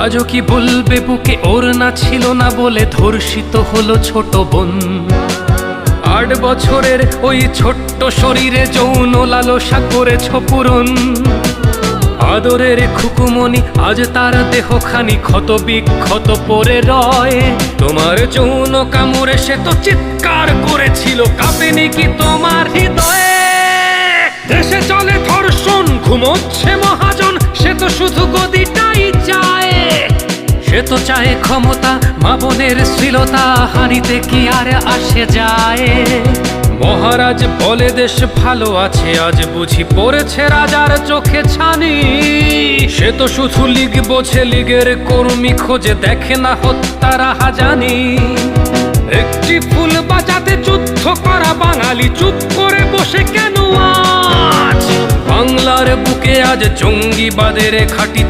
আজও কি বলবে বুকে ওর না ছিল না বলে ধর্ষিত হলো ছোট বোন। 8 বছরের ওই ছোট্ট শরীরে যৌন লালসা করেছ পূরণ। আদরের খুকুমনি আজ তার দেহখানি ক্ষত বিক্ষত পড়ে রয়। তোমার যৌন কামড়ে সে তো চিৎকার করেছিল, কাঁপেনি কি তোমার হৃদয়ে? দেশে চলে ধর্ষণ, ঘুমোচ্ছে মহাজন, সে তো শুধু গদিটাই চায়। সে তো চায় ক্ষমতা, মা বোনের শ্লীলতা হানিতে কি আর আসে যায়? মহারাজ বলে দেশ ভালো আছে, আজ বুঝি পড়েছে রাজার চোখে ছানি। সে তো শুধু লীগ বোঝে, লীগের কর্মী খোঁজে, দেখে না হত্যারা হাজানি। একটি ফুল বাজাতে যুদ্ধ করা বাঙালি চুপ করে বসে কেন আজ? বাংলার বুকে আজ জঙ্গিবাদের খাঁটি